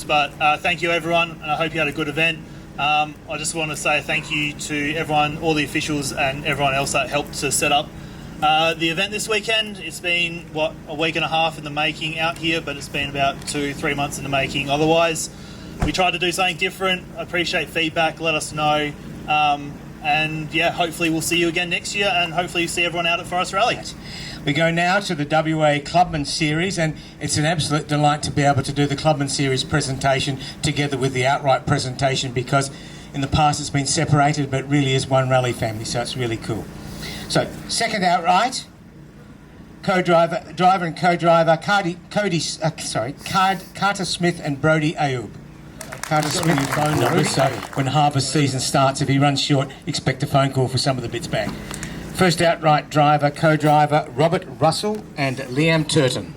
But thank you everyone, and I hope you had a good event. I just want to say thank you to everyone, all the officials and everyone else that helped to set up the event this weekend. It's been, what, a week and a half in the making out here, but it's been about 2-3 months in the making. Otherwise, we tried to do something different. I appreciate feedback, let us know. And yeah, hopefully we'll see you again next year, and hopefully you see everyone out at Forest Rally. We go now to the WA Clubman Series, and it's an absolute delight to be able to do the Clubman Series presentation together with the outright presentation, because in the past it's been separated, but really is one rally family, so it's really cool. So, second outright, driver and co-driver Carter Smith and Brodie Ayoub. Carter Smith, your phone number, so when harvest season starts, if he runs short, expect a phone call for some of the bits back. First outright driver, co-driver, Robert Russell and Liam Turton.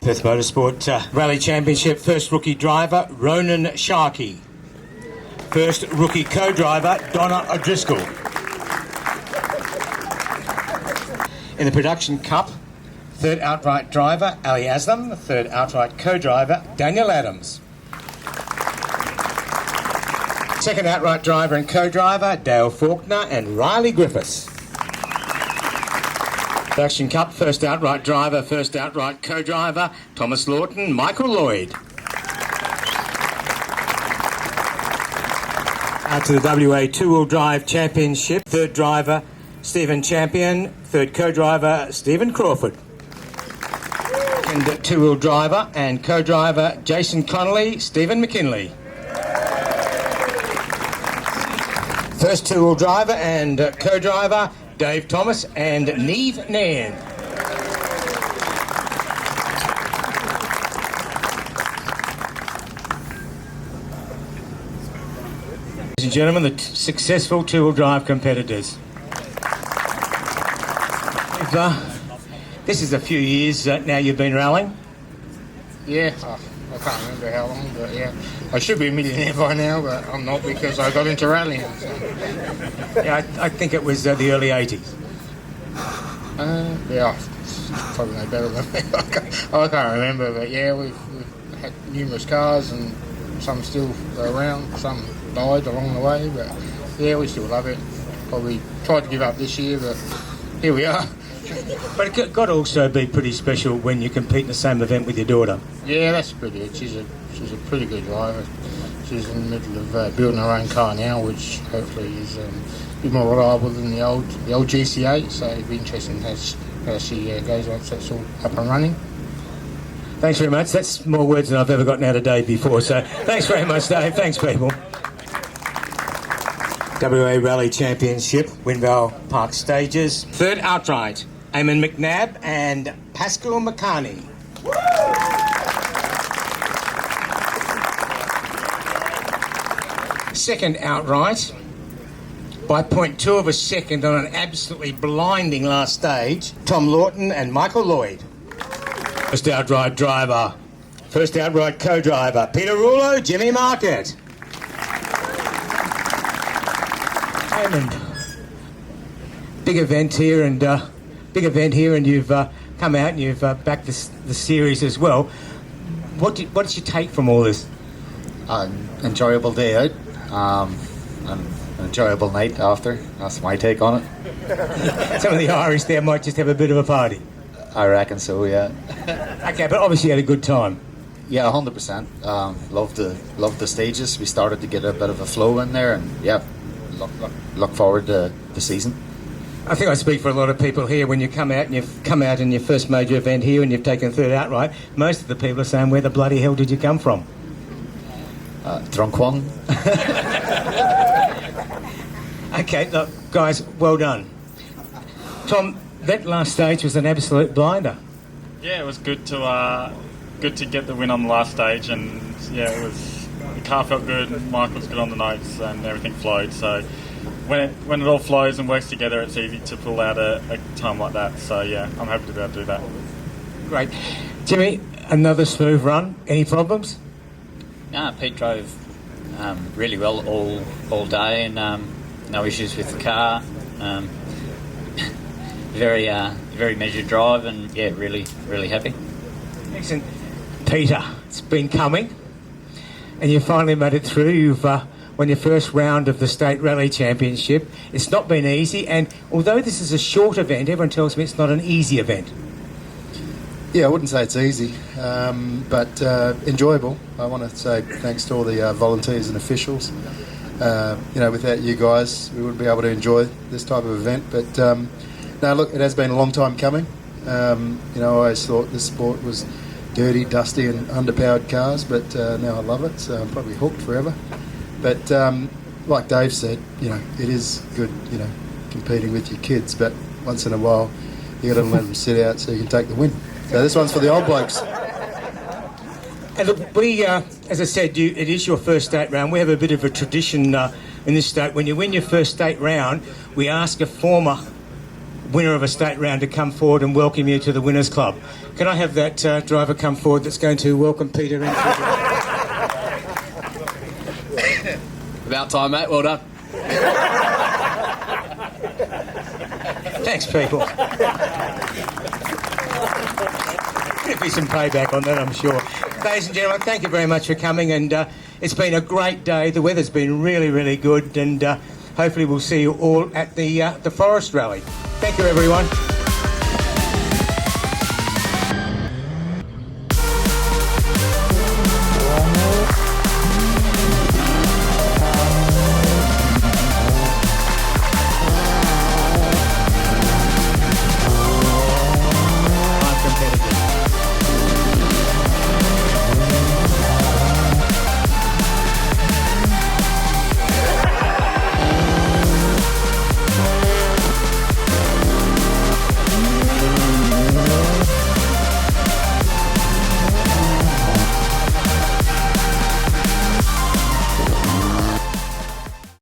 Perth Motorsport Rally Championship, first rookie driver, Ronan Sharkey. First rookie co-driver, Donna O'Driscoll. In the Production Cup, third outright driver, Ali Aslam. Third outright co-driver, Daniel Adams. Second outright driver and co-driver, Dale Faulkner and Riley Griffiths. Production Cup, first outright driver, first outright co-driver, Thomas Lawton, Michael Lloyd. Out to the WA Two-Wheel Drive Championship, third driver, Stephen Champion, third co-driver, Stephen Crawford. And two-wheel driver and co-driver, Jason Connolly, Stephen McKinley. First two-wheel driver and co-driver, Dave Thomas and Neve Nairn. Ladies and gentlemen, the successful two-wheel drive competitors. This is a few years now you've been rallying. Yeah, I can't remember how long, but yeah. I should be a millionaire by now, but I'm not because I got into rallying. So. Yeah, I think it was the early 80s. Yeah, probably no better than me. I can't remember, but yeah, we've had numerous cars and some still around, some died along the way, but yeah, we still love it. Probably tried to give up this year, but here we are. But it got to also be pretty special when you compete in the same event with your daughter. Yeah, that's pretty good. She's a pretty good driver. She's in the middle of building her own car now, which hopefully is a bit more reliable than the old GC8. So it'd be interesting how she goes once that's all up and running. Thanks very much. That's more words than I've ever gotten out a day before. So thanks very much, Dave. Thanks, people. WA Rally Championship, Winvale Park Stages. Third outright, Eamon McNabb and Pascal McCarney. Second outright, by 0.2 of a second on an absolutely blinding last stage, Tom Lawton and Michael Lloyd. First outright driver, first outright co-driver, Peter Rulo, Jimmy Market. Eamon, big event here, and you've come out and you've backed the series as well. What did you take from all this? An enjoyable day out, an enjoyable night after. That's my take on it. Some of the Irish there might just have a bit of a party. I reckon so, yeah. Okay, but obviously you had a good time. Yeah, 100%. Loved the stages. We started to get a bit of a flow in there, and yeah, look forward to the season. I think I speak for a lot of people here. When you come out and you've come out in your first major event here and you've taken third outright, most of the people are saying, where the bloody hell did you come from? Drunk one. Okay, look, guys, well done. Tom, that last stage was an absolute blinder. Yeah, it was good to get the win on the last stage, and yeah, the car felt good, Mike was good on the notes, and everything flowed. So when it all flows and works together, it's easy to pull out a time like that. So yeah, I'm happy to be able to do that. Great. Jimmy, another smooth run. Any problems? No, Pete drove really well all day, and no issues with the car. Very measured drive, and yeah, really happy. Excellent. Peter, it's been coming, and you finally made it through. You've won your first round of the State Rally Championship. It's not been easy, and although this is a short event, everyone tells me it's not an easy event. Yeah, I wouldn't say it's easy, but enjoyable. I want to say thanks to all the volunteers and officials. Without you guys, we wouldn't be able to enjoy this type of event. But no, look, it has been a long time coming. I always thought this sport was dirty, dusty, and underpowered cars, but now I love it, so I'm probably hooked forever. But like Dave said, it is good, competing with your kids, but once in a while, you got to let them sit out so you can take the win. So this one's for the old blokes. And look, we, as I said, it is your first state round. We have a bit of a tradition in this state. When you win your first state round, we ask a former winner of a state round to come forward and welcome you to the Winners Club. Can I have that driver come forward that's going to welcome Peter into About time, mate. Well done. Thanks, people. There'll be some payback on that, I'm sure. Ladies and gentlemen, thank you very much for coming, and it's been a great day. The weather's been really good, and hopefully we'll see you all at the Forest Rally. Thank you, everyone.